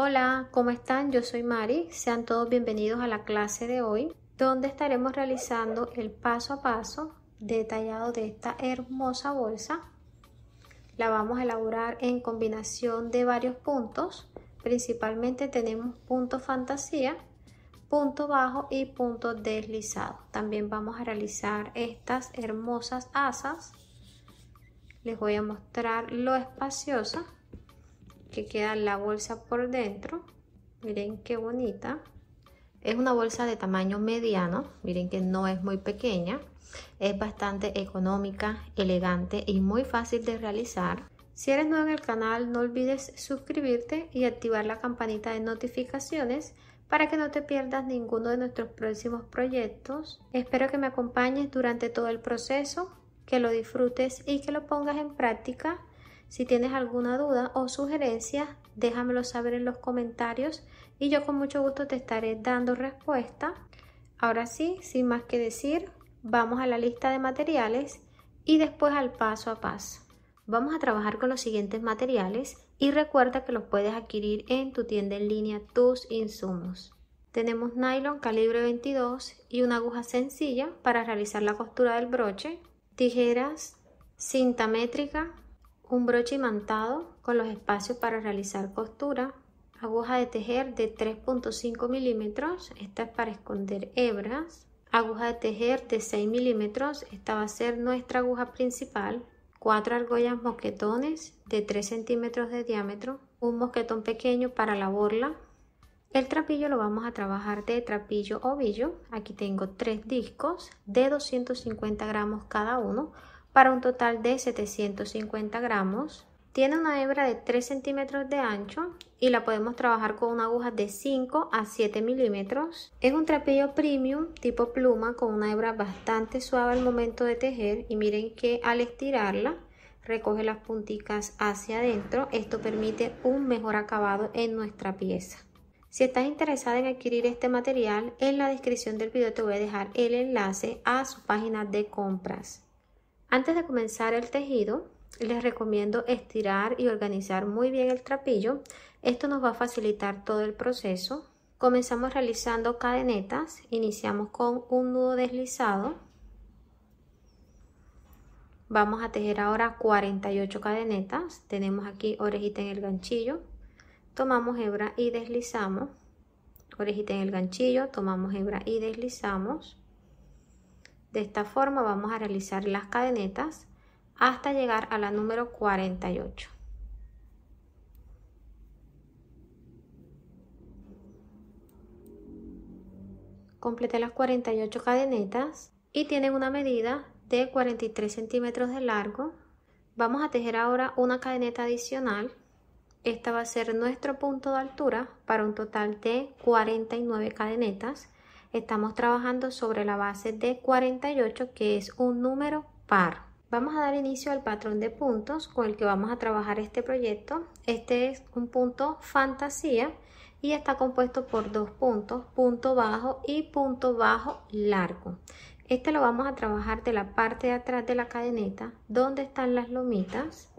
Hola, ¿cómo están? Yo soy Mari. Sean todos bienvenidos a la clase de hoy, donde estaremos realizando el paso a paso detallado de esta hermosa bolsa. La vamos a elaborar en combinación de varios puntos. Principalmente tenemos punto fantasía, punto bajo y punto deslizado. También vamos a realizar estas hermosas asas. Les voy a mostrar lo espaciosa que queda la bolsa por dentro. Miren qué bonita. Es una bolsa de tamaño mediano. Miren que no es muy pequeña. Es bastante económica, elegante y muy fácil de realizar. Si eres nuevo en el canal, no olvides suscribirte y activar la campanita de notificaciones para que no te pierdas ninguno de nuestros próximos proyectos. Espero que me acompañes durante todo el proceso, que lo disfrutes y que lo pongas en práctica. Si tienes alguna duda o sugerencia, déjamelo saber en los comentarios y yo con mucho gusto te estaré dando respuesta. Ahora sí, sin más que decir, vamos a la lista de materiales y después al paso a paso. Vamos a trabajar con los siguientes materiales y recuerda que los puedes adquirir en tu tienda en línea Tus Insumos. Tenemos nylon calibre 22 y una aguja sencilla para realizar la costura del broche, tijeras, cinta métrica, un broche imantado con los espacios para realizar costura, aguja de tejer de 3.5 milímetros, esta es para esconder hebras, aguja de tejer de 6 milímetros, esta va a ser nuestra aguja principal, 4 argollas mosquetones de 3 centímetros de diámetro, un mosquetón pequeño para la borla. El trapillo lo vamos a trabajar de trapillo ovillo. Aquí tengo 3 discos de 250 gramos cada uno para un total de 750 gramos. Tiene una hebra de 3 centímetros de ancho y la podemos trabajar con una aguja de 5 a 7 milímetros. Es un trapillo premium tipo pluma con una hebra bastante suave al momento de tejer y miren que al estirarla recoge las punticas hacia adentro. Esto permite un mejor acabado en nuestra pieza. Si estás interesada en adquirir este material, en la descripción del video te voy a dejar el enlace a su página de compras. Antes de comenzar el tejido, les recomiendo estirar y organizar muy bien el trapillo. Esto nos va a facilitar todo el proceso. Comenzamos realizando cadenetas. Iniciamos con un nudo deslizado. Vamos a tejer ahora 48 cadenetas. Tenemos aquí orejita en el ganchillo. Tomamos hebra y deslizamos. Orejita en el ganchillo, tomamos hebra y deslizamos. De esta forma vamos a realizar las cadenetas hasta llegar a la número 48. Completé las 48 cadenetas y tienen una medida de 43 centímetros de largo. Vamos a tejer ahora una cadeneta adicional. Esta va a ser nuestro punto de altura para un total de 49 cadenetas. Estamos trabajando sobre la base de 48, que es un número par. Vamos a dar inicio al patrón de puntos con el que vamos a trabajar este proyecto. Este es un punto fantasía y está compuesto por dos puntos, punto bajo y punto bajo largo. Este lo vamos a trabajar de la parte de atrás de la cadeneta, donde están las lomitas.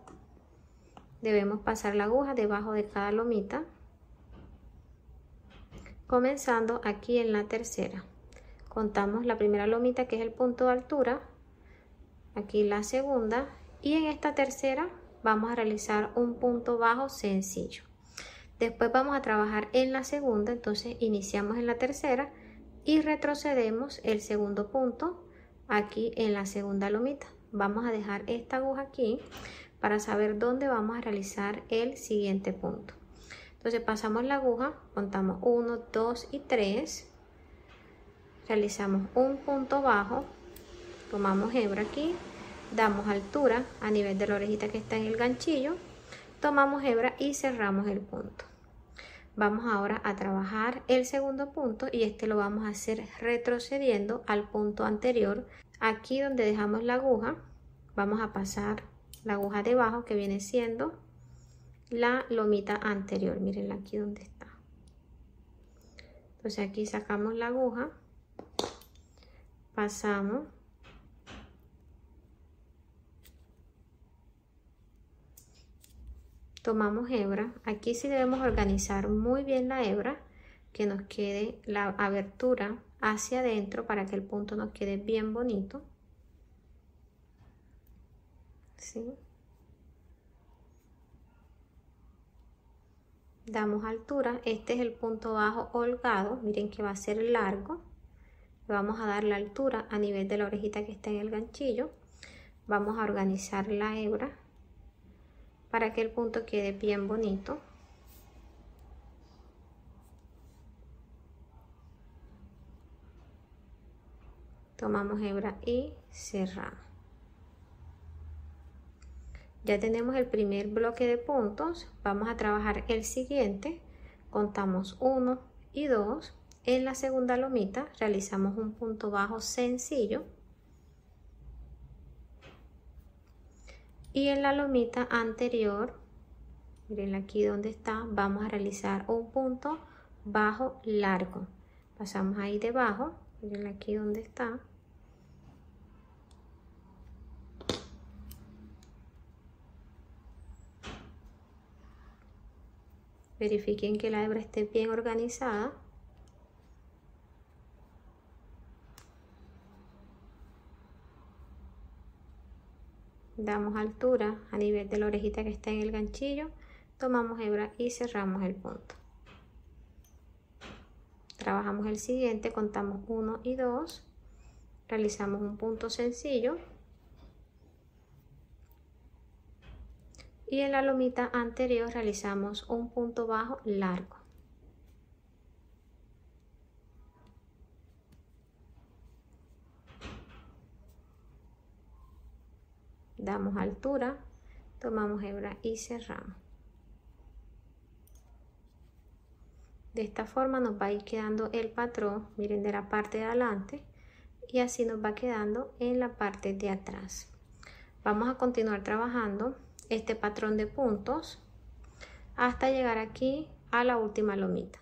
Debemos pasar la aguja debajo de cada lomita, comenzando aquí en la tercera. Contamos la primera lomita, que es el punto de altura, aquí la segunda, y en esta tercera vamos a realizar un punto bajo sencillo. Después vamos a trabajar en la segunda, entonces iniciamos en la tercera y retrocedemos el segundo punto aquí en la segunda lomita. Vamos a dejar esta aguja aquí para saber dónde vamos a realizar el siguiente punto. Entonces pasamos la aguja, contamos 1, 2 y 3, realizamos un punto bajo, tomamos hebra aquí, damos altura a nivel de la orejita que está en el ganchillo, tomamos hebra y cerramos el punto. Vamos ahora a trabajar el segundo punto y este lo vamos a hacer retrocediendo al punto anterior. Aquí donde dejamos la aguja, vamos a pasar la aguja debajo, que viene siendo la lomita anterior. Miren aquí donde está. Entonces aquí sacamos la aguja, pasamos, tomamos hebra. Aquí sí debemos organizar muy bien la hebra, que nos quede la abertura hacia adentro para que el punto nos quede bien bonito. ¿Sí? Damos altura. Este es el punto bajo holgado. Miren que va a ser largo. Le vamos a dar la altura a nivel de la orejita que está en el ganchillo. Vamos a organizar la hebra para que el punto quede bien bonito. Tomamos hebra y cerramos. Ya tenemos el primer bloque de puntos. Vamos a trabajar el siguiente. Contamos 1 y 2. En la segunda lomita realizamos un punto bajo sencillo. Y en la lomita anterior, miren aquí donde está, vamos a realizar un punto bajo largo. Pasamos ahí debajo, miren aquí donde está. Verifiquen que la hebra esté bien organizada. Damos altura a nivel de la orejita que está en el ganchillo. Tomamos hebra y cerramos el punto. Trabajamos el siguiente, contamos 1 y 2. Realizamos un punto sencillo. Y en la lomita anterior realizamos un punto bajo largo. Damos altura, tomamos hebra y cerramos. De esta forma nos va a ir quedando el patrón, miren, de la parte de adelante, y así nos va quedando en la parte de atrás. Vamos a continuar trabajando este patrón de puntos hasta llegar aquí a la última lomita.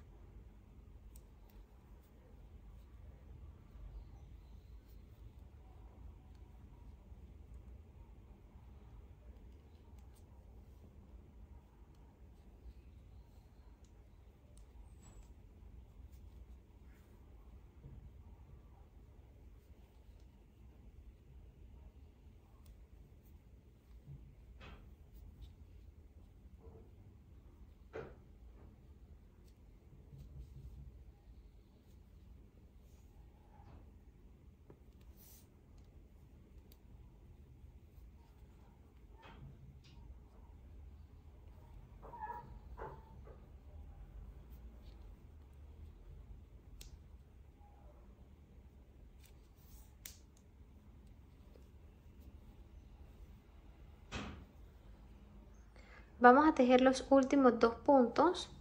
Vamos a tejer los últimos 2 puntos.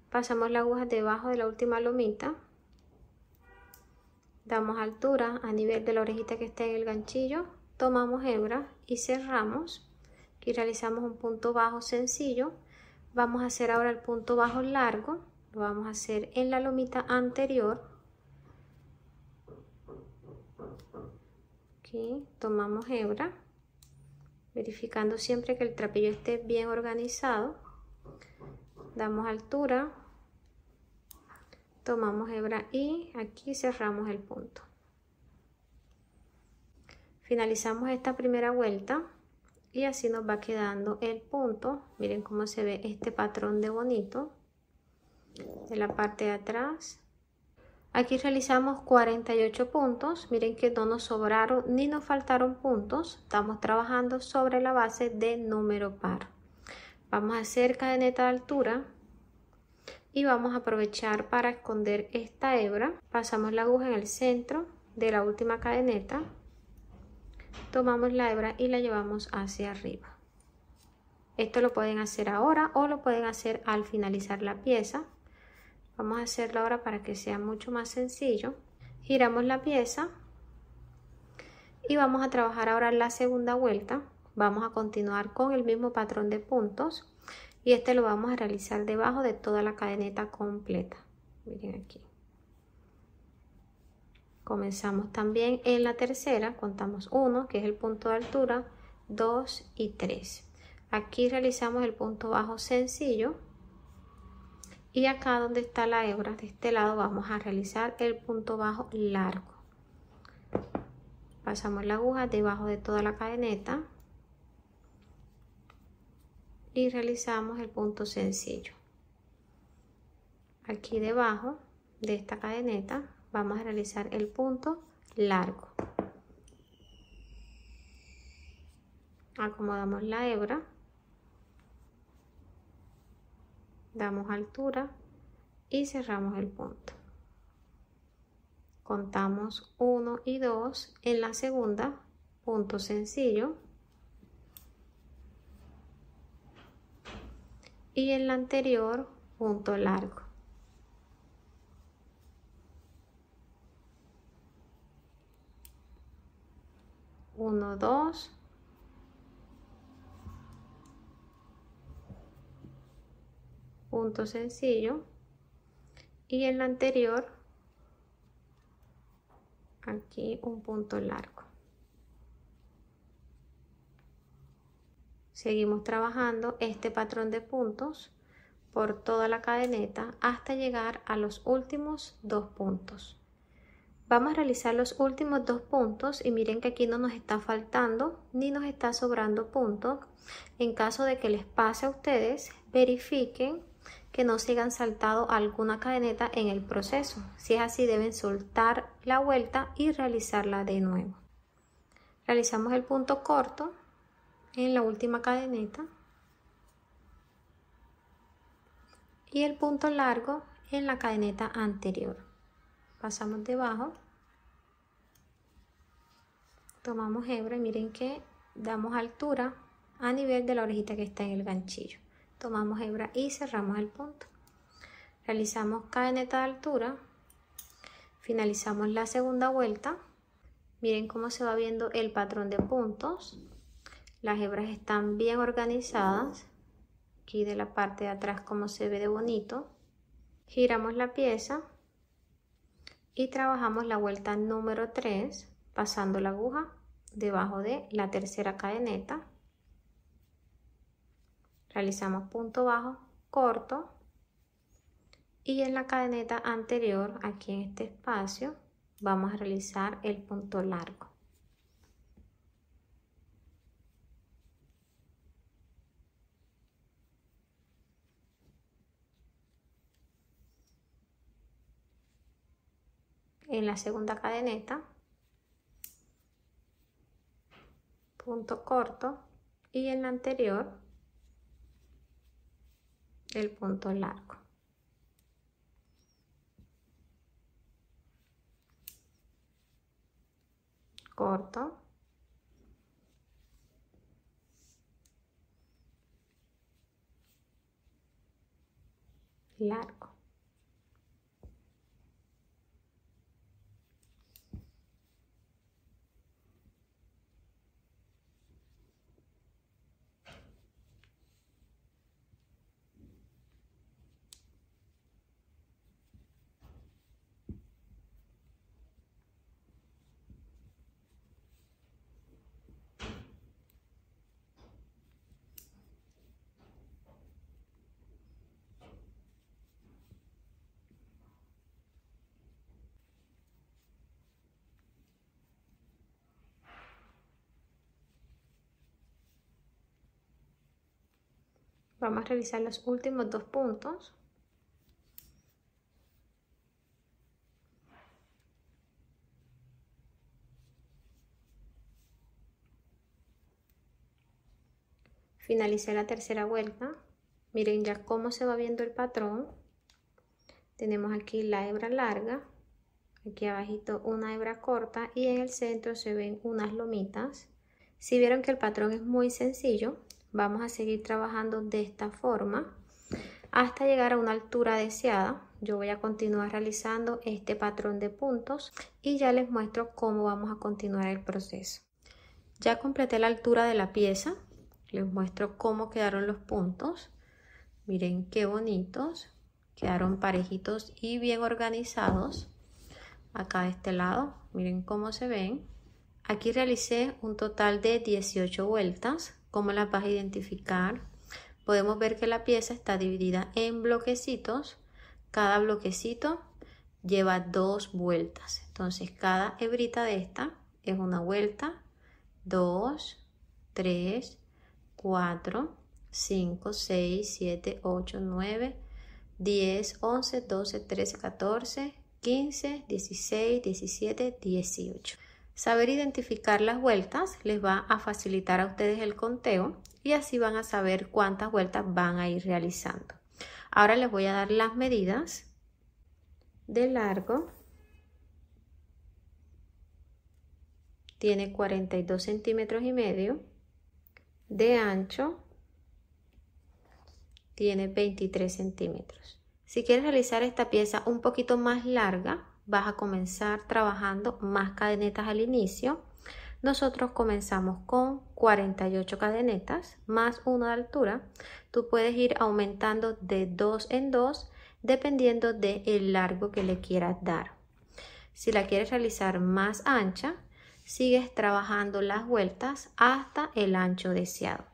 Pasamos la aguja debajo de la última lomita. Damos altura a nivel de la orejita que está en el ganchillo. Tomamos hebra y cerramos. Aquí realizamos un punto bajo sencillo. Vamos a hacer ahora el punto bajo largo. Lo vamos a hacer en la lomita anterior. Aquí tomamos hebra, verificando siempre que el trapillo esté bien organizado. Damos altura, tomamos hebra y aquí cerramos el punto. Finalizamos esta primera vuelta y así nos va quedando el punto. Miren cómo se ve este patrón de bonito de la parte de atrás. Aquí realizamos 48 puntos. Miren que no nos sobraron ni nos faltaron puntos. Estamos trabajando sobre la base de número par. Vamos a hacer cadeneta de altura y vamos a aprovechar para esconder esta hebra. Pasamos la aguja en el centro de la última cadeneta. Tomamos la hebra y la llevamos hacia arriba. Esto lo pueden hacer ahora o lo pueden hacer al finalizar la pieza. Vamos a hacerlo ahora para que sea mucho más sencillo. Giramos la pieza y vamos a trabajar ahora la segunda vuelta. Vamos a continuar con el mismo patrón de puntos y este lo vamos a realizar debajo de toda la cadeneta completa. Miren aquí. Comenzamos también en la tercera, contamos 1, que es el punto de altura, 2 y 3. Aquí realizamos el punto bajo sencillo y acá donde está la hebra de este lado vamos a realizar el punto bajo largo. Pasamos la aguja debajo de toda la cadeneta y realizamos el punto sencillo. Aquí debajo de esta cadeneta vamos a realizar el punto largo. Acomodamos la hebra, damos altura y cerramos el punto. Contamos 1 y 2 en la segunda, punto sencillo, y en la anterior, punto largo. Uno, dos, punto sencillo, y en la anterior aquí un punto largo. Seguimos trabajando este patrón de puntos por toda la cadeneta hasta llegar a los últimos 2 puntos. Vamos a realizar los últimos 2 puntos y miren que aquí no nos está faltando ni nos está sobrando puntos. En caso de que les pase a ustedes, verifiquen que no se hayan saltado alguna cadeneta en el proceso. Si es así, deben soltar la vuelta y realizarla de nuevo. Realizamos el punto corto en la última cadeneta y el punto largo en la cadeneta anterior. Pasamos debajo, tomamos hebra y miren que damos altura a nivel de la orejita que está en el ganchillo. Tomamos hebra y cerramos el punto. Realizamos cadeneta de altura, finalizamos la segunda vuelta. Miren cómo se va viendo el patrón de puntos. Las hebras están bien organizadas. Aquí de la parte de atrás como se ve de bonito. Giramos la pieza y trabajamos la vuelta número 3 pasando la aguja debajo de la tercera cadeneta. Realizamos punto bajo corto y en la cadeneta anterior, aquí en este espacio, vamos a realizar el punto largo. En la segunda cadeneta, punto corto, y en la anterior el punto largo. Corto, largo. Vamos a realizar los últimos 2 puntos. Finalicé la tercera vuelta. Miren ya cómo se va viendo el patrón. Tenemos aquí la hebra larga, aquí abajito una hebra corta y en el centro se ven unas lomitas. Si vieron que el patrón es muy sencillo, vamos a seguir trabajando de esta forma hasta llegar a una altura deseada. Yo voy a continuar realizando este patrón de puntos y ya les muestro cómo vamos a continuar el proceso. Ya completé la altura de la pieza, les muestro cómo quedaron los puntos. Miren qué bonitos, quedaron parejitos y bien organizados. Acá de este lado, miren cómo se ven. Aquí realicé un total de 18 vueltas. ¿Cómo las vas a identificar? Podemos ver que la pieza está dividida en bloquecitos. Cada bloquecito lleva 2 vueltas. Entonces cada hebrita de esta es una vuelta, 2, 3, 4, 5, 6, 7, 8, 9, 10, 11, 12, 13, 14, 15, 16, 17, 18. Saber identificar las vueltas les va a facilitar a ustedes el conteo y así van a saber cuántas vueltas van a ir realizando. Ahora les voy a dar las medidas de largo. Tiene 42 centímetros y medio. De ancho tiene 23 centímetros. Si quieres realizar esta pieza un poquito más larga, vas a comenzar trabajando más cadenetas al inicio. Nosotros comenzamos con 48 cadenetas más 1 de altura. Tú puedes ir aumentando de 2 en 2 dependiendo del largo que le quieras dar. Si la quieres realizar más ancha, sigues trabajando las vueltas hasta el ancho deseado.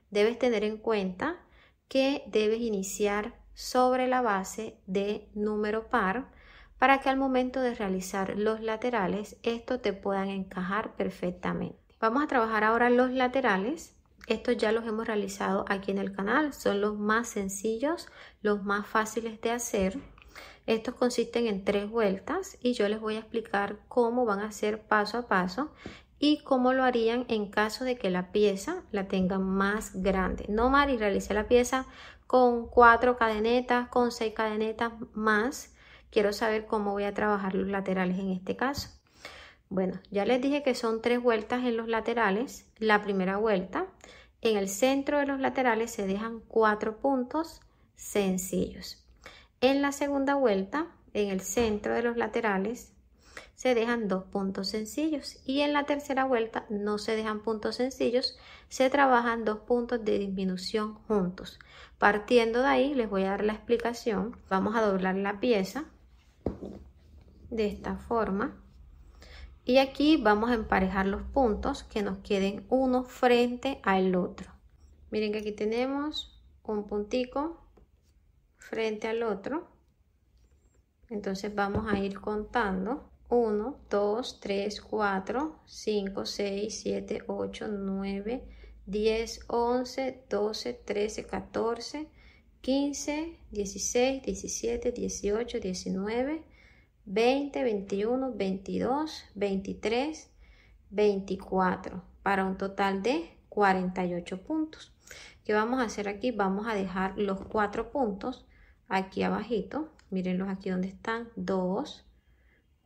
Debes tener en cuenta que debes iniciar sobre la base de número par para que al momento de realizar los laterales estos te puedan encajar perfectamente. Vamos a trabajar ahora los laterales. Estos ya los hemos realizado aquí en el canal, son los más sencillos, los más fáciles de hacer. Estos consisten en 3 vueltas y yo les voy a explicar cómo van a hacer paso a paso y cómo lo harían en caso de que la pieza la tengan más grande. No, Mari, realicé la pieza con 4 cadenetas, con 6 cadenetas más. Quiero saber cómo voy a trabajar los laterales en este caso. Bueno, ya les dije que son 3 vueltas en los laterales. La primera vuelta, en el centro de los laterales se dejan 4 puntos sencillos. En la segunda vuelta, en el centro de los laterales, se dejan 2 puntos sencillos. Y en la tercera vuelta no se dejan puntos sencillos, se trabajan 2 puntos de disminución juntos. Partiendo de ahí, les voy a dar la explicación. Vamos a doblar la pieza de esta forma. Y aquí vamos a emparejar los puntos que nos queden uno frente al otro. Miren que aquí tenemos un puntico frente al otro. Entonces vamos a ir contando 1, 2, 3, 4, 5, 6, 7, 8, 9, 10, 11, 12, 13, 14, 15, 16, 17, 18, 19, 20, 21, 22, 23, 24 para un total de 48 puntos. ¿Qué vamos a hacer aquí? Vamos a dejar los 4 puntos aquí abajito. Mírenlos aquí donde están. 2,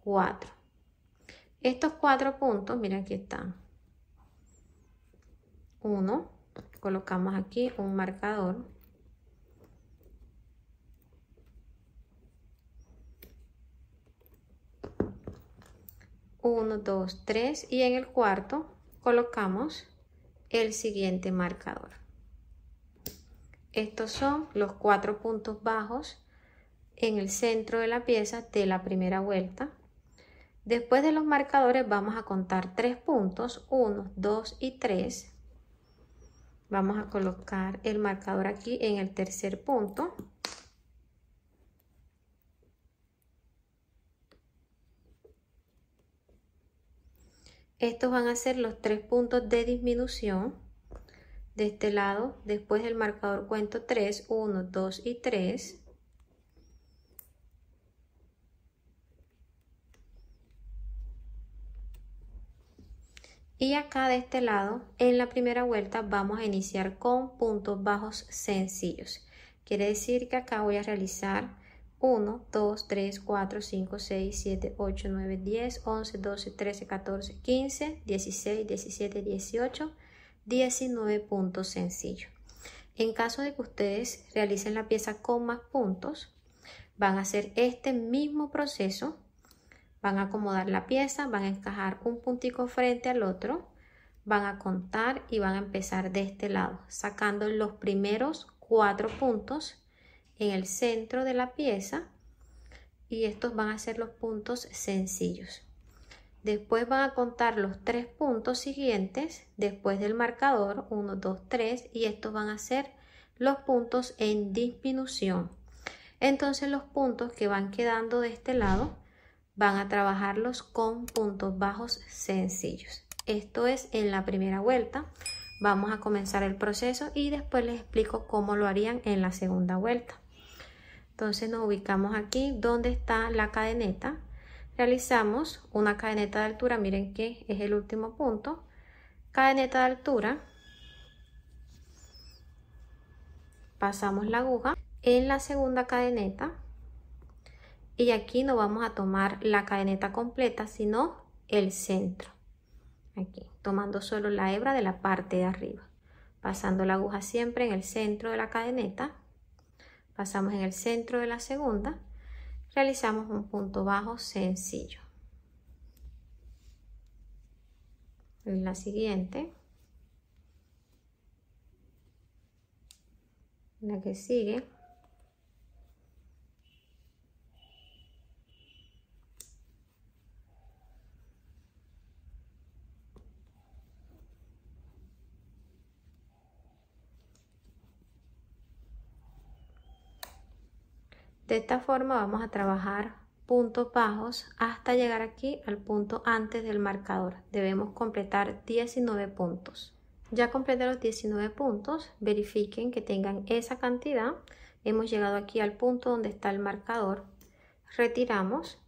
4. Estos 4 puntos, miren aquí están. 1. Colocamos aquí un marcador. 1, 2, 3 y en el cuarto colocamos el siguiente marcador. Estos son los 4 puntos bajos en el centro de la pieza de la primera vuelta. Después de los marcadores vamos a contar 3 puntos, 1, 2 y 3. Vamos a colocar el marcador aquí en el tercer punto. Estos van a ser los 3 puntos de disminución. De este lado, después del marcador cuento 3, 1, 2 y 3. Y acá de este lado, en la primera vuelta, vamos a iniciar con puntos bajos sencillos. Quiere decir que acá voy a realizar 1, 2, 3, 4, 5, 6, 7, 8, 9, 10, 11, 12, 13, 14, 15, 16, 17, 18, 19 puntos sencillos. En caso de que ustedes realicen la pieza con más puntos, van a hacer este mismo proceso. Van a acomodar la pieza, van a encajar un puntico frente al otro, van a contar y van a empezar de este lado, sacando los primeros 4 puntos en el centro de la pieza y estos van a ser los puntos sencillos. Después van a contar los 3 puntos siguientes después del marcador, 1, 2, 3, y estos van a ser los puntos en disminución. Entonces los puntos que van quedando de este lado van a trabajarlos con puntos bajos sencillos. Esto es en la primera vuelta. Vamos a comenzar el proceso y después les explico cómo lo harían en la segunda vuelta. Entonces nos ubicamos aquí donde está la cadeneta. Realizamos una cadeneta de altura, miren que es el último punto. Cadeneta de altura. Pasamos la aguja en la segunda cadeneta. Y aquí no vamos a tomar la cadeneta completa, sino el centro. Aquí, tomando solo la hebra de la parte de arriba. Pasando la aguja siempre en el centro de la cadeneta. Pasamos en el centro de la segunda. Realizamos un punto bajo sencillo. En la siguiente. La que sigue. De esta forma vamos a trabajar puntos bajos hasta llegar aquí al punto antes del marcador. Debemos completar 19 puntos. Ya completé los 19 puntos, verifiquen que tengan esa cantidad. Hemos llegado aquí al punto donde está el marcador. Retiramos.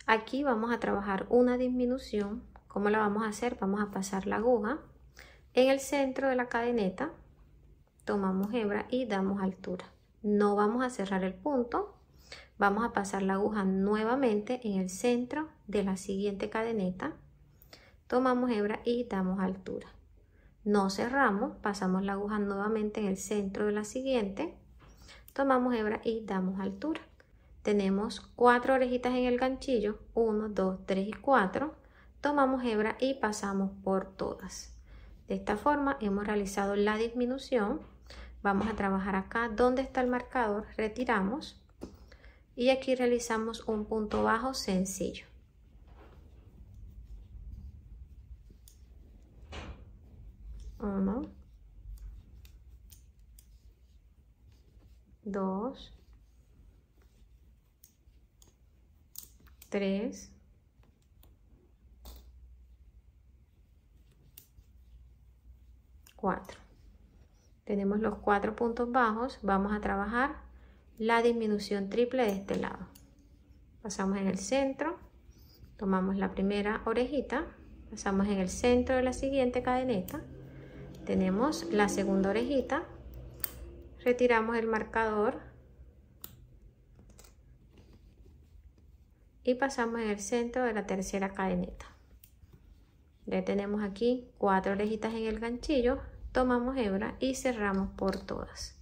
Aquí vamos a trabajar una disminución. ¿Cómo la vamos a hacer? Vamos a pasar la aguja en el centro de la cadeneta. Tomamos hebra y damos altura. No vamos a cerrar el punto, vamos a pasar la aguja nuevamente en el centro de la siguiente cadeneta, tomamos hebra y damos altura. No cerramos, pasamos la aguja nuevamente en el centro de la siguiente, tomamos hebra y damos altura. Tenemos 4 orejitas en el ganchillo, 1, 2, 3 y 4, tomamos hebra y pasamos por todas. De esta forma hemos realizado la disminución. Vamos a trabajar acá donde está el marcador, retiramos y aquí realizamos un punto bajo sencillo. Uno, 2, 3, 4. Tenemos los 4 puntos bajos, vamos a trabajar la disminución triple de este lado. Pasamos en el centro, tomamos la primera orejita, pasamos en el centro de la siguiente cadeneta, tenemos la segunda orejita, retiramos el marcador y pasamos en el centro de la tercera cadeneta. Ya tenemos aquí 4 orejitas en el ganchillo. Tomamos hebra y cerramos por todas.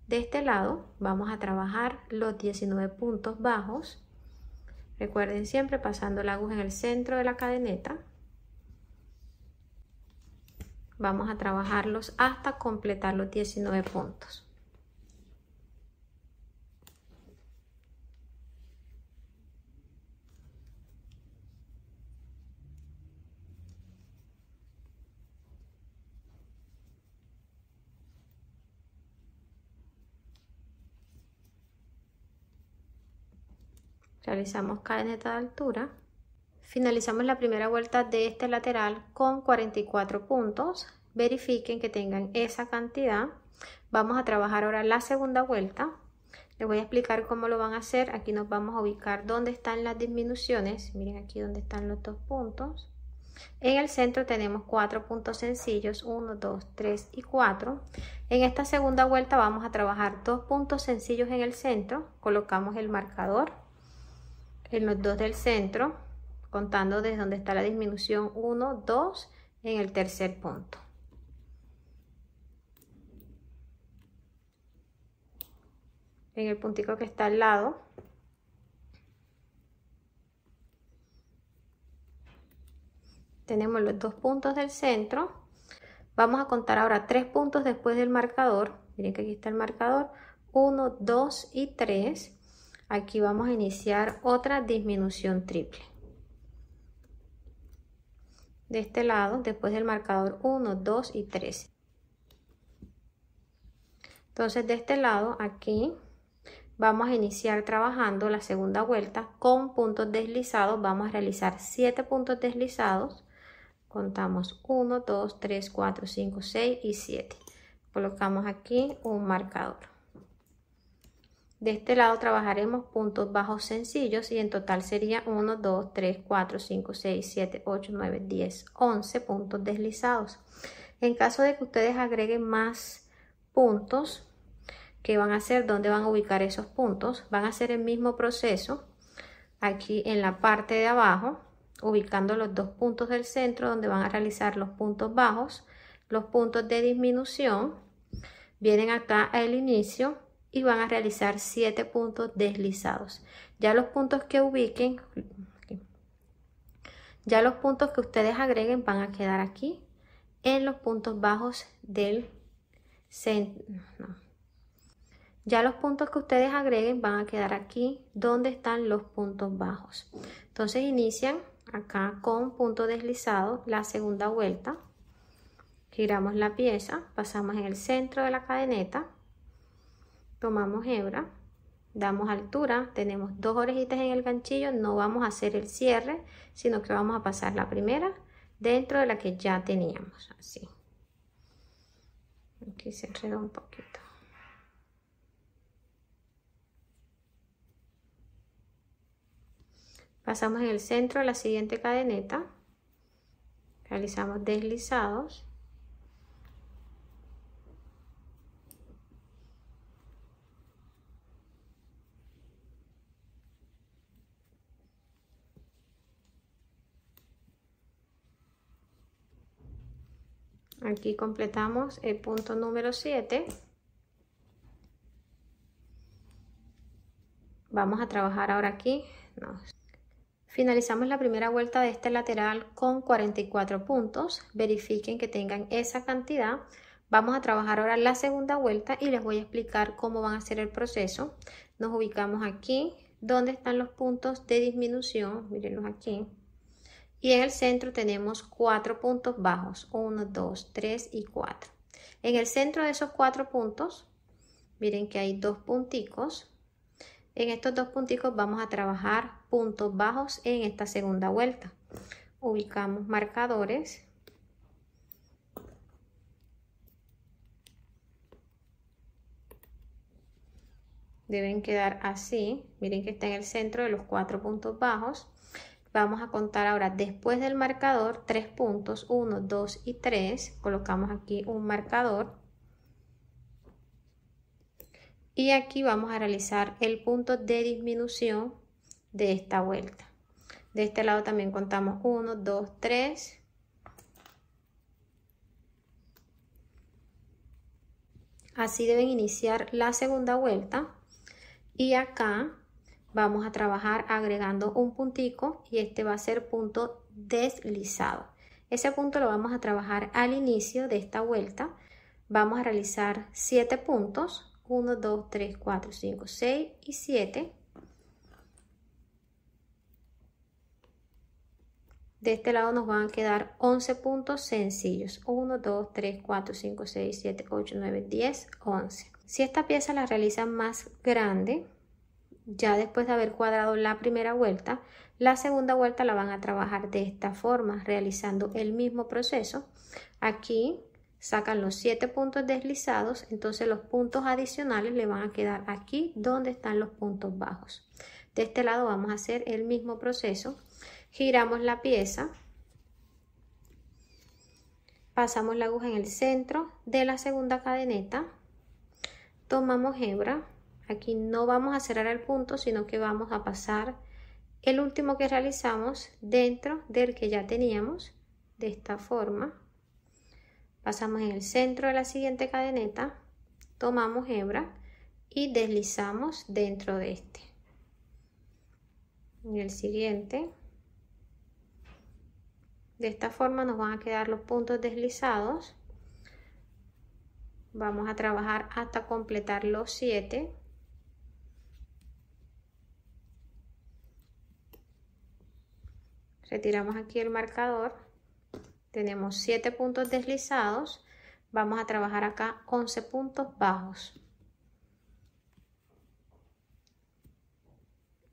De este lado vamos a trabajar los 19 puntos bajos. Recuerden siempre pasando la aguja en el centro de la cadeneta. Vamos a trabajarlos hasta completar los 19 puntos. Realizamos cadeneta de altura. Finalizamos la primera vuelta de este lateral con 44 puntos. Verifiquen que tengan esa cantidad. Vamos a trabajar ahora la segunda vuelta. Les voy a explicar cómo lo van a hacer. Aquí nos vamos a ubicar donde están las disminuciones. Miren aquí donde están los 2 puntos. En el centro tenemos 4 puntos sencillos, 1, 2, 3 y 4. En esta segunda vuelta vamos a trabajar 2 puntos sencillos en el centro. Colocamos el marcador en los 2 del centro, contando desde donde está la disminución 1, 2 en el tercer punto. En el puntico que está al lado, tenemos los 2 puntos del centro. Vamos a contar ahora 3 puntos después del marcador. Miren que aquí está el marcador, 1, 2 y 3. Aquí vamos a iniciar otra disminución triple. de este lado después del marcador 1, 2 y 3. Entonces de este lado aquí vamos a iniciar trabajando la segunda vuelta con puntos deslizados. Vamos a realizar 7 puntos deslizados. Contamos 1, 2, 3, 4, 5, 6 y 7. Colocamos aquí un marcador. De este lado trabajaremos puntos bajos sencillos y en total sería 1, 2, 3, 4, 5, 6, 7, 8, 9, 10, 11 puntos deslizados. En caso de que ustedes agreguen más puntos, ¿qué van a hacer? ¿Dónde van a ubicar esos puntos? Van a hacer el mismo proceso aquí en la parte de abajo, ubicando los 2 puntos del centro donde van a realizar los puntos bajos, los puntos de disminución. Vienen acá al inicio y van a realizar 7 puntos deslizados. Ya los puntos que ubiquen, ya los puntos que ustedes agreguen van a quedar aquí en los puntos bajos del centro. Ya los puntos que ustedes agreguen van a quedar aquí donde están los puntos bajos. Entonces inician acá con punto deslizado la segunda vuelta. Giramos la pieza, pasamos en el centro de la cadeneta, tomamos hebra, damos altura, tenemos 2 orejitas en el ganchillo, no vamos a hacer el cierre, sino que vamos a pasar la primera dentro de la que ya teníamos, así. Aquí se enredó un poquito. Pasamos en el centro de la siguiente cadeneta, realizamos deslizados. Aquí completamos el punto número 7. Vamos a trabajar ahora aquí. Finalizamos la primera vuelta de este lateral con 44 puntos. Verifiquen que tengan esa cantidad. Vamos a trabajar ahora la segunda vuelta y les voy a explicar cómo van a hacer el proceso. Nos ubicamos aquí donde están los puntos de disminución. Mírenlos aquí. Y en el centro tenemos 4 puntos bajos. 1, 2, 3 y 4. En el centro de esos 4 puntos, miren que hay 2 punticos. En estos 2 punticos vamos a trabajar puntos bajos en esta segunda vuelta. Ubicamos marcadores. Deben quedar así. Miren que está en el centro de los 4 puntos bajos. Vamos a contar ahora después del marcador 3 puntos. 1, 2 y 3. Colocamos aquí un marcador. Y aquí vamos a realizar el punto de disminución de esta vuelta. De este lado también contamos 1, 2, 3. Así deben iniciar la segunda vuelta. Y acá vamos a trabajar agregando un puntico y este va a ser punto deslizado. Ese punto lo vamos a trabajar al inicio de esta vuelta. Vamos a realizar 7 puntos. 1, 2, 3, 4, 5, 6 y 7. De este lado nos van a quedar 11 puntos sencillos. 1, 2, 3, 4, 5, 6, 7, 8, 9, 10, 11. Si esta pieza la realizan más grande, ya después de haber cuadrado la primera vuelta, la segunda vuelta la van a trabajar de esta forma, realizando el mismo proceso. Aquí sacan los 7 puntos deslizados, entonces los puntos adicionales le van a quedar aquí donde están los puntos bajos. De este lado vamos a hacer el mismo proceso. Giramos la pieza, pasamos la aguja en el centro de la segunda cadeneta, tomamos hebra. Aquí no vamos a cerrar el punto, sino que vamos a pasar el último que realizamos dentro del que ya teníamos, de esta forma. Pasamos en el centro de la siguiente cadeneta, tomamos hebra y deslizamos dentro de este. En el siguiente, de esta forma nos van a quedar los puntos deslizados. Vamos a trabajar hasta completar los 7. Retiramos aquí el marcador. tenemos 7 puntos deslizados, vamos a trabajar acá 11 puntos bajos.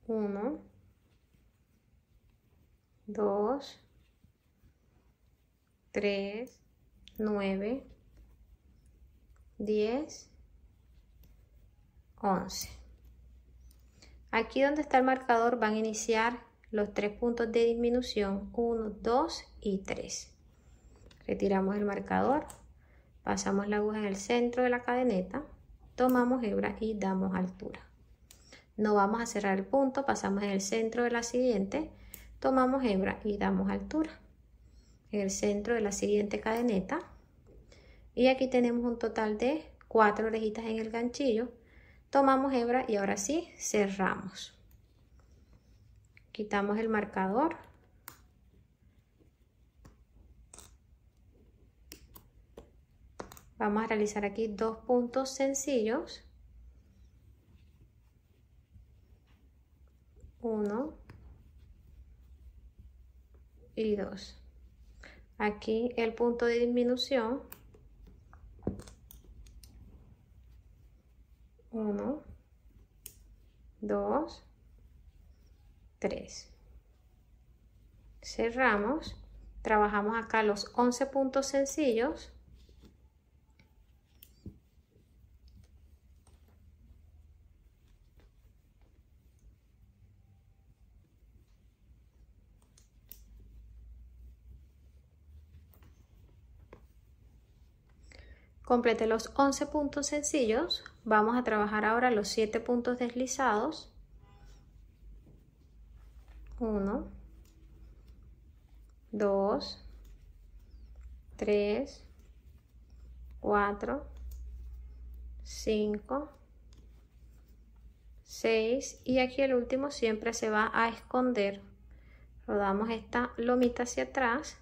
1, 2, 3, 9, 10, 11. Aquí donde está el marcador van a iniciar los 3 puntos de disminución, 1, 2 y 3. Retiramos el marcador, pasamos la aguja en el centro de la cadeneta, tomamos hebra y damos altura. No vamos a cerrar el punto, pasamos en el centro de la siguiente, tomamos hebra y damos altura. En el centro de la siguiente cadeneta. Y aquí tenemos un total de 4 orejitas en el ganchillo. Tomamos hebra y ahora sí cerramos. Quitamos el marcador. Vamos a realizar aquí 2 puntos sencillos. 1 y 2. Aquí el punto de disminución. 1, 2, 3. Cerramos. Trabajamos acá los 11 puntos sencillos. Complete los 11 puntos sencillos. Vamos a trabajar ahora los 7 puntos deslizados. 1, 2, 3, 4, 5, 6 y aquí el último siempre se va a esconder. Rodamos esta lomita hacia atrás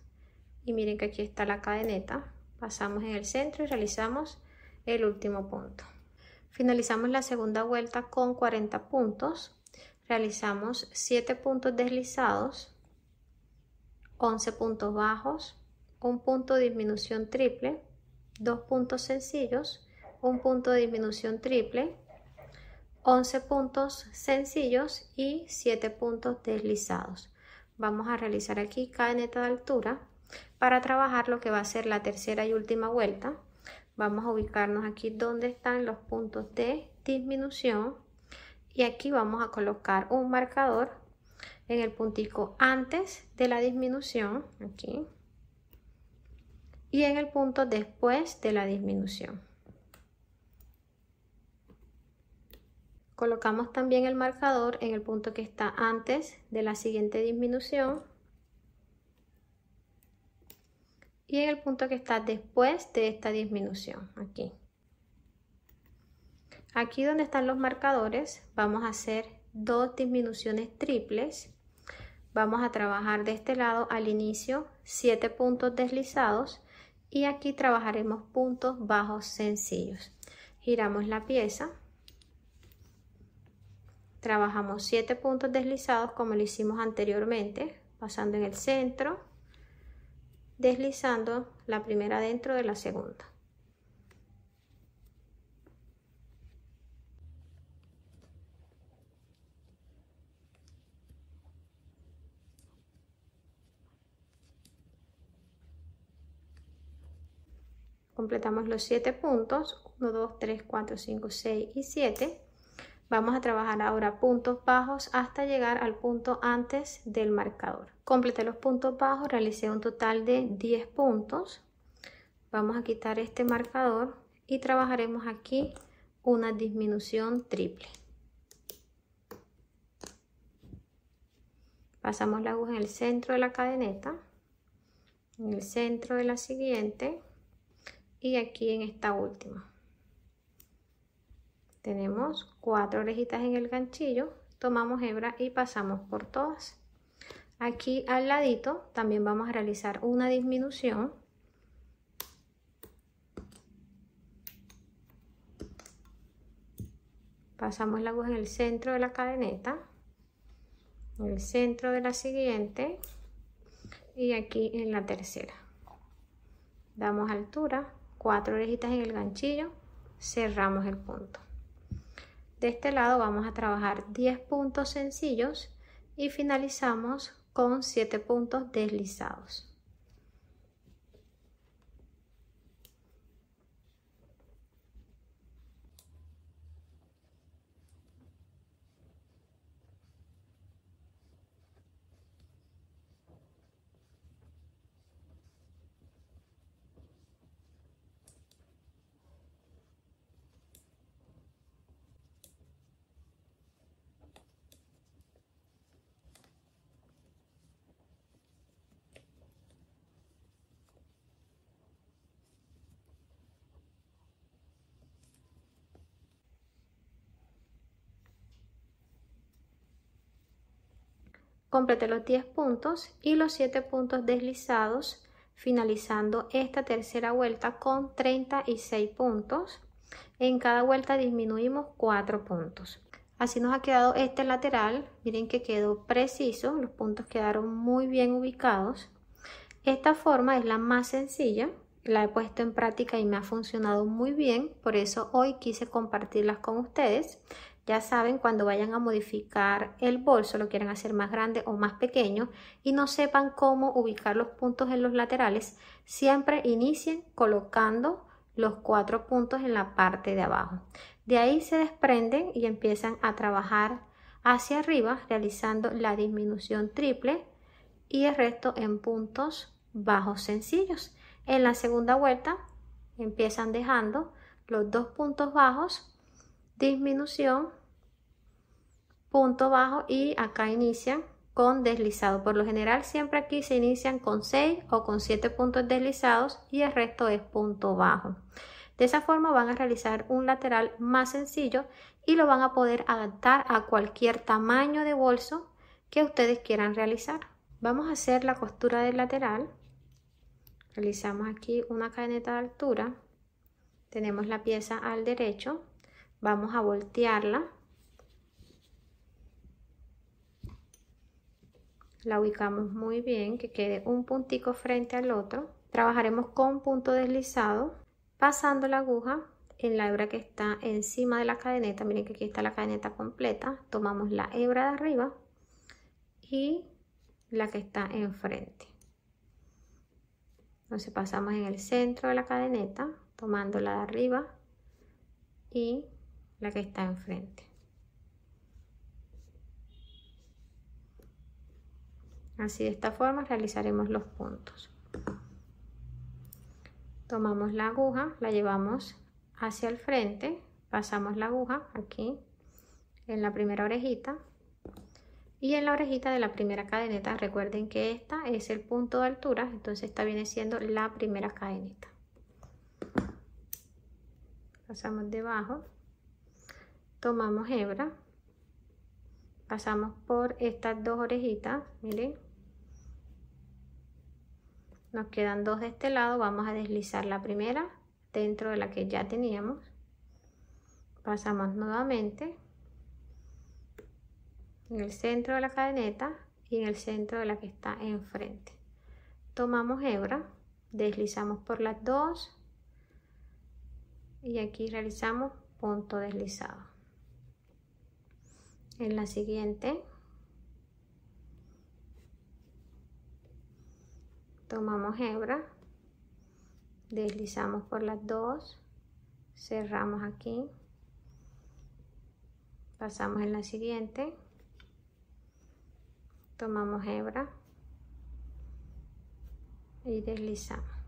y miren que aquí está la cadeneta. Pasamos en el centro y realizamos el último punto. Finalizamos la segunda vuelta con 40 puntos. Realizamos 7 puntos deslizados, 11 puntos bajos, un punto de disminución triple, 2 puntos sencillos, un punto de disminución triple, 11 puntos sencillos y 7 puntos deslizados. Vamos a realizar aquí cadeneta de altura. Para trabajar lo que va a ser la tercera y última vuelta, vamos a ubicarnos aquí donde están los puntos de disminución y aquí vamos a colocar un marcador en el puntico antes de la disminución, aquí, y en el punto después de la disminución. Colocamos también el marcador en el punto que está antes de la siguiente disminución y en el punto que está después de esta disminución, aquí. Aquí donde están los marcadores vamos a hacer 2 disminuciones triples. Vamos a trabajar de este lado al inicio 7 puntos deslizados y aquí trabajaremos puntos bajos sencillos. Giramos la pieza, trabajamos 7 puntos deslizados como lo hicimos anteriormente, pasando en el centro, deslizando la primera dentro de la segunda. Completamos los 7 puntos, 1, 2, 3, 4, 5, 6 y 7. Vamos a trabajar ahora puntos bajos hasta llegar al punto antes del marcador. Completé los puntos bajos, realicé un total de 10 puntos. Vamos a quitar este marcador y trabajaremos aquí una disminución triple. Pasamos la aguja en el centro de la cadeneta, en el centro de la siguiente y aquí en esta última. Tenemos 4 orejitas en el ganchillo, tomamos hebra y pasamos por todas. Aquí al ladito también vamos a realizar una disminución. Pasamos la aguja en el centro de la cadeneta, en el centro de la siguiente y aquí en la tercera. damos altura, 4 orejitas en el ganchillo, cerramos el punto. De este lado vamos a trabajar 10 puntos sencillos y finalizamos con 7 puntos deslizados. Completé los 10 puntos y los 7 puntos deslizados, finalizando esta tercera vuelta con 36 puntos. En cada vuelta disminuimos 4 puntos. Así nos ha quedado este lateral. Miren que quedó preciso, los puntos quedaron muy bien ubicados. Esta forma es la más sencilla, la he puesto en práctica y me ha funcionado muy bien, por eso hoy quise compartirlas con ustedes. Ya saben, cuando vayan a modificar el bolso, lo quieran hacer más grande o más pequeño y no sepan cómo ubicar los puntos en los laterales, siempre inicien colocando los 4 puntos en la parte de abajo. De ahí se desprenden y empiezan a trabajar hacia arriba, realizando la disminución triple y el resto en puntos bajos sencillos. En la segunda vuelta empiezan dejando los 2 puntos bajos, disminución, punto bajo y acá inician con deslizado. Por lo general siempre aquí se inician con 6 o con 7 puntos deslizados y el resto es punto bajo. De esa forma van a realizar un lateral más sencillo y lo van a poder adaptar a cualquier tamaño de bolso que ustedes quieran realizar. Vamos a hacer la costura del lateral. Realizamos aquí una cadeneta de altura. Tenemos la pieza al derecho. Vamos a voltearla. La ubicamos muy bien, que quede un puntico frente al otro. Trabajaremos con punto deslizado, pasando la aguja en la hebra que está encima de la cadeneta. Miren que aquí está la cadeneta completa. Tomamos la hebra de arriba y la que está enfrente. Entonces pasamos en el centro de la cadeneta, tomando la de arriba y la que está enfrente. Así, de esta forma realizaremos los puntos. Tomamos la aguja, la llevamos hacia el frente, pasamos la aguja aquí en la primera orejita y en la orejita de la primera cadeneta. Recuerden que esta es el punto de altura, entonces esta viene siendo la primera cadeneta. Pasamos debajo, tomamos hebra, pasamos por estas 2 orejitas, miren. Nos quedan 2 de este lado, vamos a deslizar la primera dentro de la que ya teníamos. Pasamos nuevamente en el centro de la cadeneta y en el centro de la que está enfrente. Tomamos hebra, deslizamos por las 2 y aquí realizamos punto deslizado. En la siguiente tomamos hebra, deslizamos por las 2, cerramos aquí, pasamos en la siguiente, tomamos hebra y deslizamos.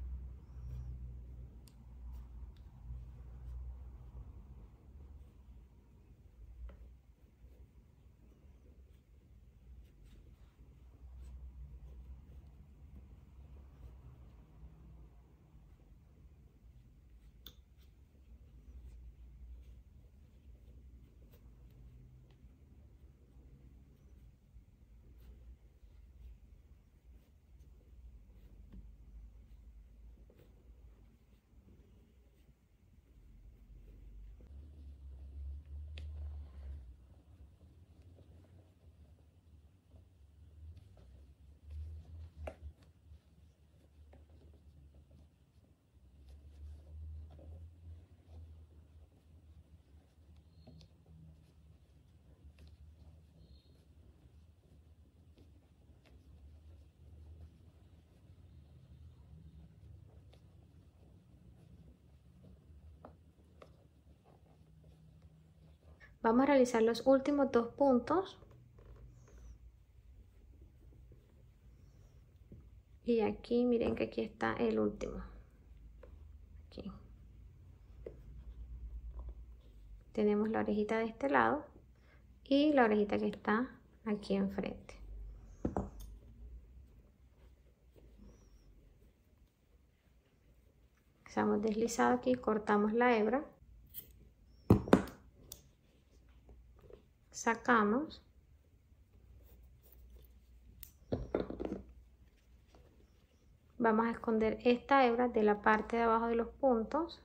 Vamos a realizar los últimos 2 puntos. Y aquí miren que aquí está el último. Aquí. Tenemos la orejita de este lado y la orejita que está aquí enfrente. Estamos deslizado aquí, cortamos la hebra, sacamos, vamos a esconder esta hebra de la parte de abajo de los puntos.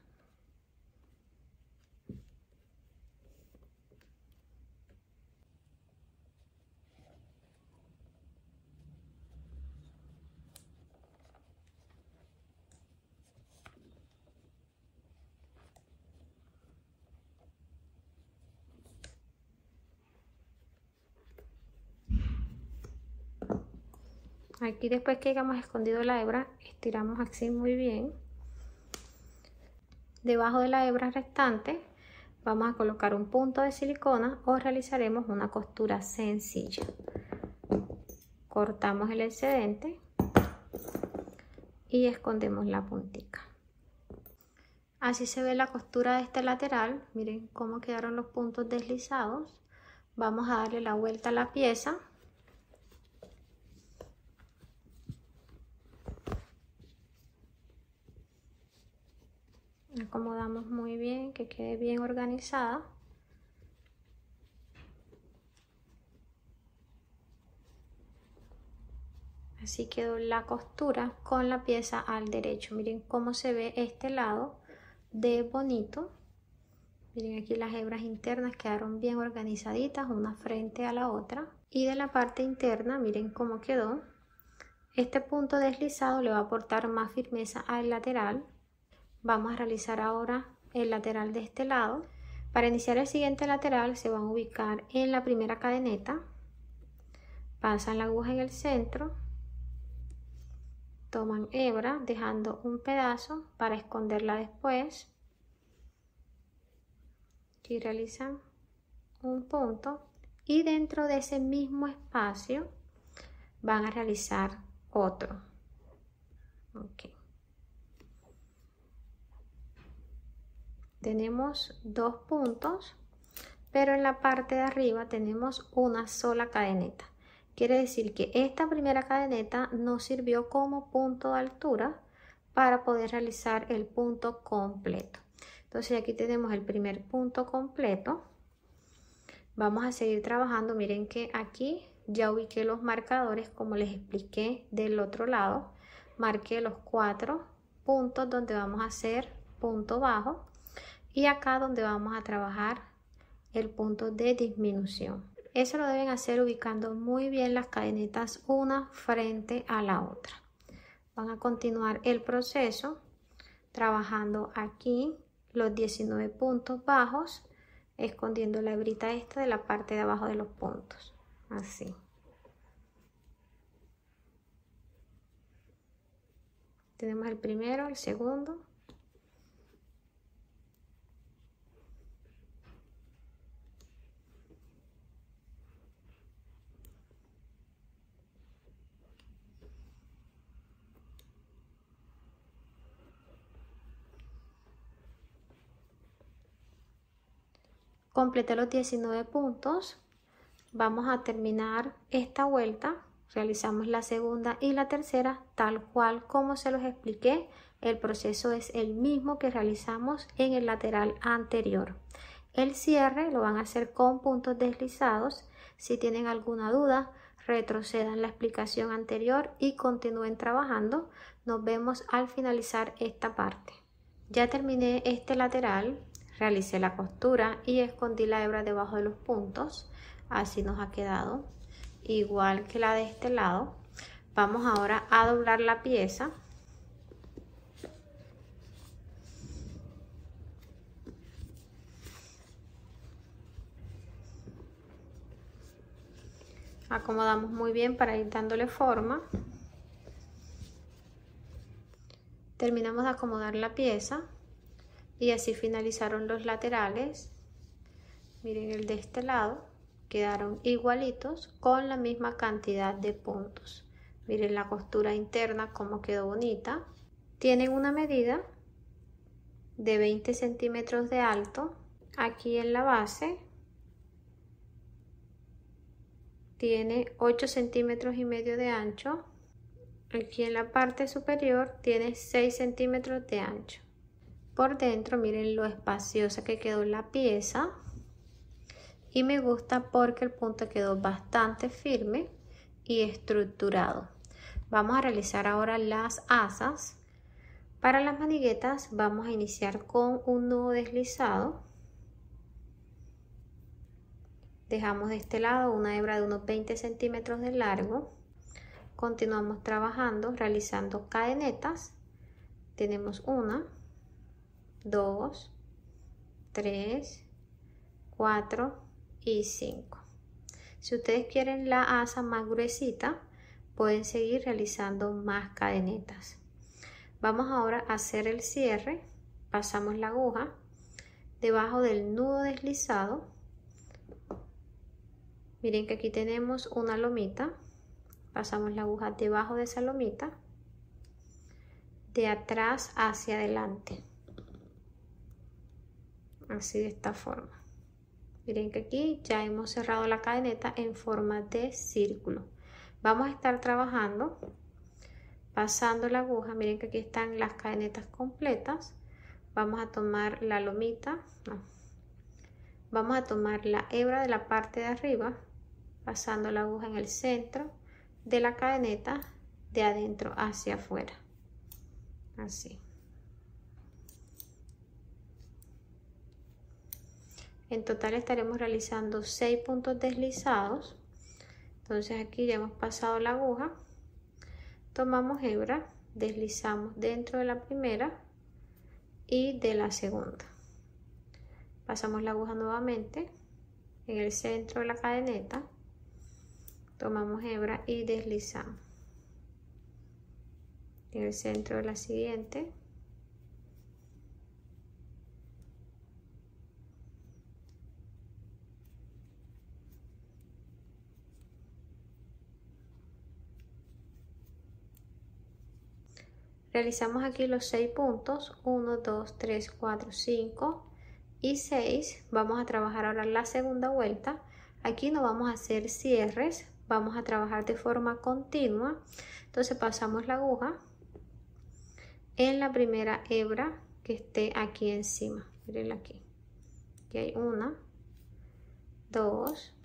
Aquí después que hayamos escondido la hebra, estiramos así muy bien. Debajo de la hebra restante vamos a colocar un punto de silicona o realizaremos una costura sencilla. Cortamos el excedente y escondemos la puntica. Así se ve la costura de este lateral. Miren cómo quedaron los puntos deslizados. Vamos a darle la vuelta a la pieza. Acomodamos muy bien, que quede bien organizada. Así quedó la costura con la pieza al derecho. Miren cómo se ve este lado de bonito. Miren aquí las hebras internas quedaron bien organizaditas, una frente a la otra. Y de la parte interna, miren cómo quedó. Este punto deslizado le va a aportar más firmeza al lateral. Vamos a realizar ahora el lateral de este lado. Para iniciar el siguiente lateral se van a ubicar en la primera cadeneta. Pasan la aguja en el centro. Toman hebra dejando un pedazo para esconderla después. Aquí realizan un punto y dentro de ese mismo espacio van a realizar otro. Okay. Tenemos 2 puntos, pero en la parte de arriba tenemos una sola cadeneta. Quiere decir que esta primera cadeneta nos sirvió como punto de altura para poder realizar el punto completo. Entonces aquí tenemos el primer punto completo. Vamos a seguir trabajando. Miren que aquí ya ubiqué los marcadores como les expliqué del otro lado. Marqué los 4 puntos donde vamos a hacer punto bajo. Y acá donde vamos a trabajar el punto de disminución. Eso lo deben hacer ubicando muy bien las cadenetas una frente a la otra. Van a continuar el proceso trabajando aquí los 19 puntos bajos, escondiendo la hebrita esta de la parte de abajo de los puntos. Así. Tenemos el primero, el segundo. Completé los 19 puntos. Vamos a terminar esta vuelta. Realizamos la segunda y la tercera tal cual como se los expliqué. El proceso es el mismo que realizamos en el lateral anterior. El cierre lo van a hacer con puntos deslizados. Si tienen alguna duda, retrocedan la explicación anterior y continúen trabajando. Nos vemos al finalizar esta parte. Ya terminé este lateral. Realicé la costura y escondí la hebra debajo de los puntos. Así nos ha quedado, igual que la de este lado. Vamos ahora a doblar la pieza. Acomodamos muy bien para ir dándole forma. Terminamos de acomodar la pieza. Y así finalizaron los laterales. Miren el de este lado, quedaron igualitos con la misma cantidad de puntos. Miren la costura interna como quedó bonita. Tienen una medida de 20 centímetros de alto. Aquí en la base tiene 8 centímetros y medio de ancho. Aquí en la parte superior tiene 6 centímetros de ancho. Por dentro miren lo espaciosa que quedó la pieza. Y me gusta porque el punto quedó bastante firme y estructurado. Vamos a realizar ahora las asas. Para las maniguetas vamos a iniciar con un nudo deslizado. Dejamos de este lado una hebra de unos 20 centímetros de largo. Continuamos trabajando, realizando cadenetas. Tenemos 1, 2, 3, 4 y 5. Si ustedes quieren la asa más gruesita, pueden seguir realizando más cadenetas. Vamos ahora a hacer el cierre. Pasamos la aguja debajo del nudo deslizado. Miren que aquí tenemos una lomita. Pasamos la aguja debajo de esa lomita, de atrás hacia adelante, así de esta forma. Miren que aquí ya hemos cerrado la cadeneta en forma de círculo. Vamos a estar trabajando pasando la aguja. Miren que aquí están las cadenetas completas. Vamos a tomar la lomita, vamos a tomar la hebra de la parte de arriba, pasando la aguja en el centro de la cadeneta, de adentro hacia afuera, así. En total estaremos realizando 6 puntos deslizados. Entonces aquí ya hemos pasado la aguja, tomamos hebra, deslizamos dentro de la primera y de la segunda. Pasamos la aguja nuevamente en el centro de la cadeneta, tomamos hebra y deslizamos en el centro de la siguiente. Realizamos aquí los 6 puntos, 1, 2, 3, 4, 5 y 6. Vamos a trabajar ahora la segunda vuelta. Aquí no vamos a hacer cierres, vamos a trabajar de forma continua. Entonces pasamos la aguja en la primera hebra que esté aquí encima. Miren aquí. Aquí hay 1, 2,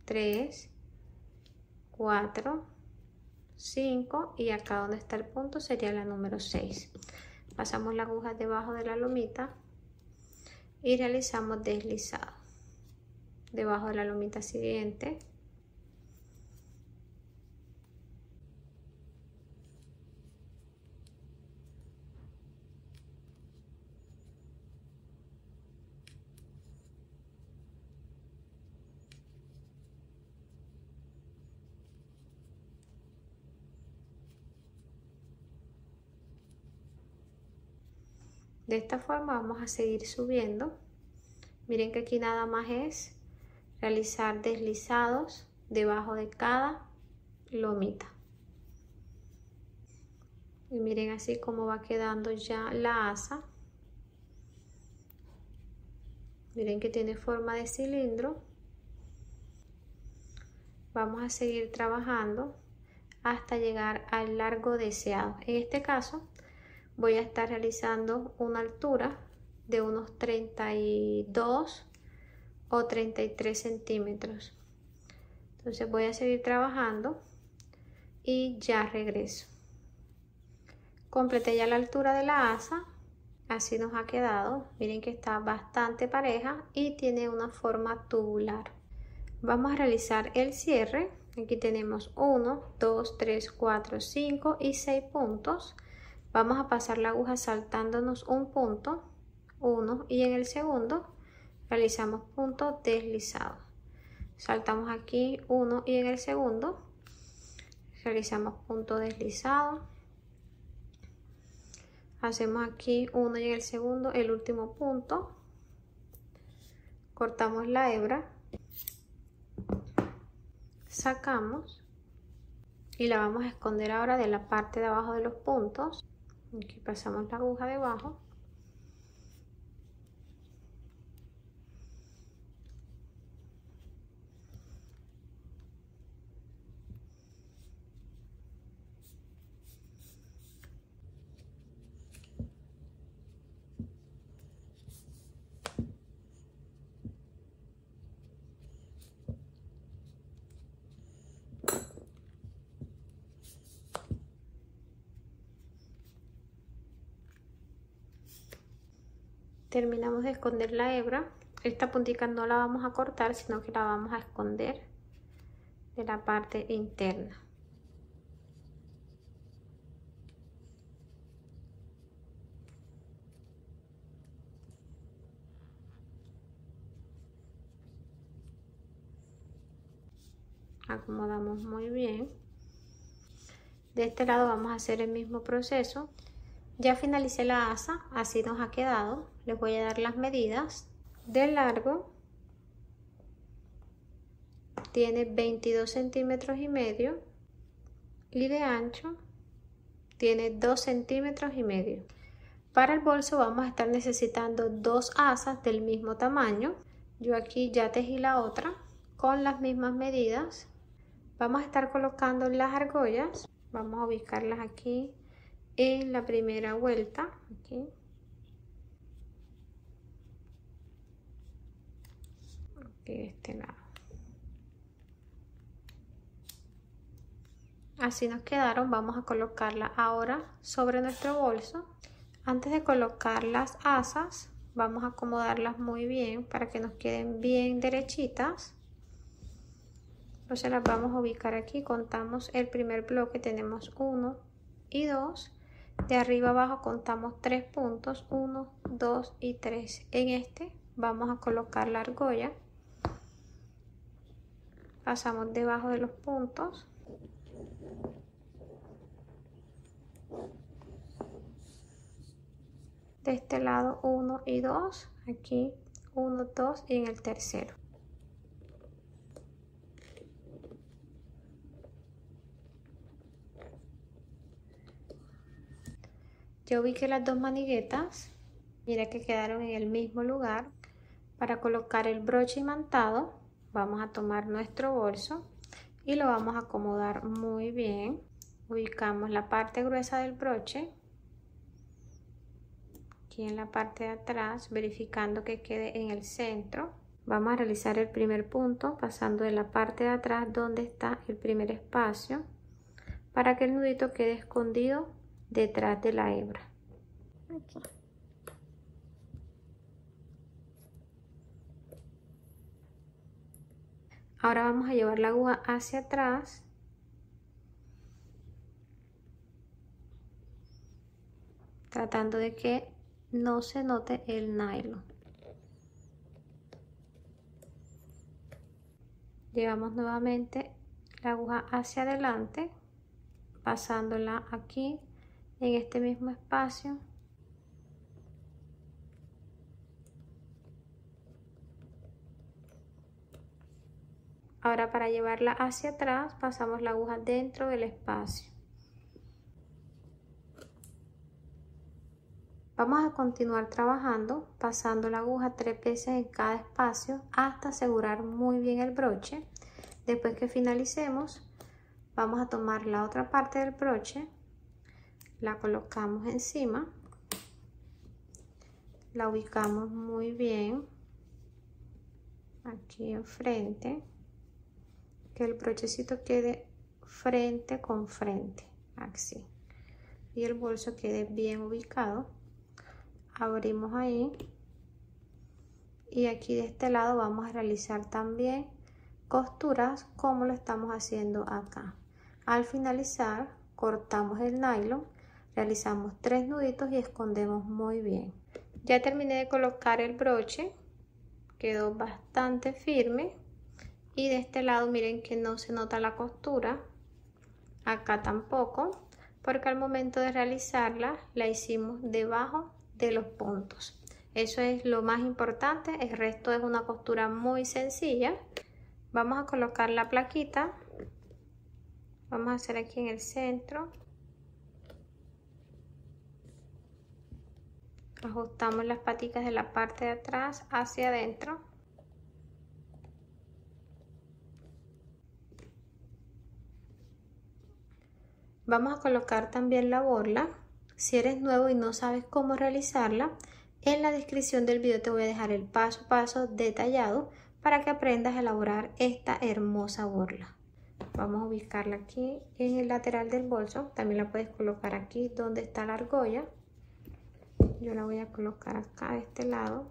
3, 4, 5 y acá donde está el punto sería la número 6. Pasamos la aguja debajo de la lomita y realizamos deslizado debajo de la lomita siguiente. De esta forma vamos a seguir subiendo. Miren que aquí nada más es realizar deslizados debajo de cada lomita. Y miren así como va quedando ya la asa. Miren que tiene forma de cilindro. Vamos a seguir trabajando hasta llegar al largo deseado. En este caso voy a estar realizando una altura de unos 32 o 33 centímetros. Entonces voy a seguir trabajando y ya regreso. Completé ya la altura de la asa, así nos ha quedado. Miren que está bastante pareja y tiene una forma tubular. Vamos a realizar el cierre. Aquí tenemos 1, 2, 3, 4, 5 y 6 puntos. Vamos a pasar la aguja saltándonos un punto, 1, y en el segundo realizamos punto deslizado. Saltamos aquí 1 y en el segundo realizamos punto deslizado. Hacemos aquí 1 y en el segundo el último punto. cortamos la hebra, sacamos y la vamos a esconder ahora de la parte de abajo de los puntos. Aquí pasamos la aguja debajo. Terminamos de esconder la hebra. Esta puntica no la vamos a cortar, sino que la vamos a esconder de la parte interna. Acomodamos muy bien. De este lado vamos a hacer el mismo proceso. Ya finalicé la asa, así nos ha quedado. Les voy a dar las medidas. De largo tiene 22 centímetros y medio y de ancho tiene 2 centímetros y medio. Para el bolso vamos a estar necesitando 2 asas del mismo tamaño. Yo aquí ya tejí la otra con las mismas medidas. Vamos a estar colocando las argollas. Vamos a ubicarlas aquí en la primera vuelta, aquí. Aquí de este lado. Así nos quedaron. Vamos a colocarla ahora sobre nuestro bolso. Antes de colocar las asas, vamos a acomodarlas muy bien para que nos queden bien derechitas. Entonces las vamos a ubicar aquí. Contamos el primer bloque, tenemos 1 y 2. De arriba abajo contamos 3 puntos, 1, 2 y 3. En este vamos a colocar la argolla. Pasamos debajo de los puntos. De este lado 1 y 2, aquí 1, 2 y en el tercero. Ya ubiqué las dos maniguetas, mira que quedaron en el mismo lugar. Para colocar el broche imantado vamos a tomar nuestro bolso y lo vamos a acomodar muy bien. Ubicamos la parte gruesa del broche aquí en la parte de atrás, verificando que quede en el centro. Vamos a realizar el primer punto pasando de la parte de atrás donde está el primer espacio para que el nudito quede escondido detrás de la hebra. Okay. Ahora vamos a llevar la aguja hacia atrás. Tratando de que no se note el nylon. Llevamos nuevamente la aguja hacia adelante, pasándola aquí en este mismo espacio. Ahora para llevarla hacia atrás pasamos la aguja dentro del espacio. Vamos a continuar trabajando pasando la aguja 3 veces en cada espacio hasta asegurar muy bien el broche. Después que finalicemos, vamos a tomar la otra parte del broche, la colocamos encima, la ubicamos muy bien aquí enfrente, que el brochecito quede frente con frente, así, y el bolso quede bien ubicado. Abrimos ahí y aquí de este lado vamos a realizar también costuras como lo estamos haciendo acá. Al finalizar cortamos el nylon, realizamos 3 nuditos y escondemos muy bien. Ya terminé de colocar el broche, quedó bastante firme y de este lado miren que no se nota la costura, acá tampoco, porque al momento de realizarla la hicimos debajo de los puntos. Eso es lo más importante, el resto es una costura muy sencilla. Vamos a colocar la plaquita, vamos a hacer aquí en el centro. Ajustamos las paticas de la parte de atrás hacia adentro. Vamos a colocar también la borla. Si eres nuevo y no sabes cómo realizarla, en la descripción del video te voy a dejar el paso a paso detallado para que aprendas a elaborar esta hermosa borla. Vamos a ubicarla aquí en el lateral del bolso. También la puedes colocar aquí donde está la argolla. Yo la voy a colocar acá de este lado.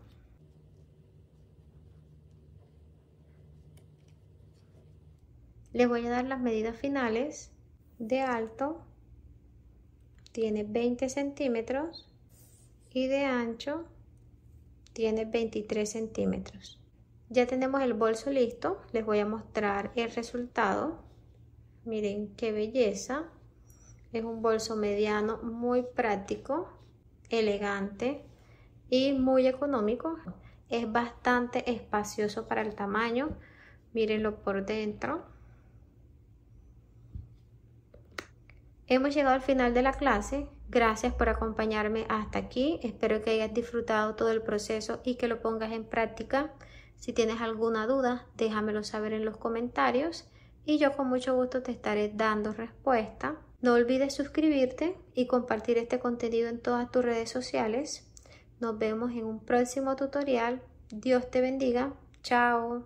Les voy a dar las medidas finales. De alto tiene 20 centímetros y de ancho tiene 23 centímetros. Ya tenemos el bolso listo. Les voy a mostrar el resultado. Miren qué belleza. Es un bolso mediano muy práctico, elegante y muy económico. Es bastante espacioso para el tamaño. Mírenlo por dentro. Hemos llegado al final de la clase. Gracias por acompañarme hasta aquí. Espero que hayas disfrutado todo el proceso y que lo pongas en práctica. Si tienes alguna duda, déjamelo saber en los comentarios y yo con mucho gusto te estaré dando respuesta. No olvides suscribirte y compartir este contenido en todas tus redes sociales. Nos vemos en un próximo tutorial. Dios te bendiga. Chao.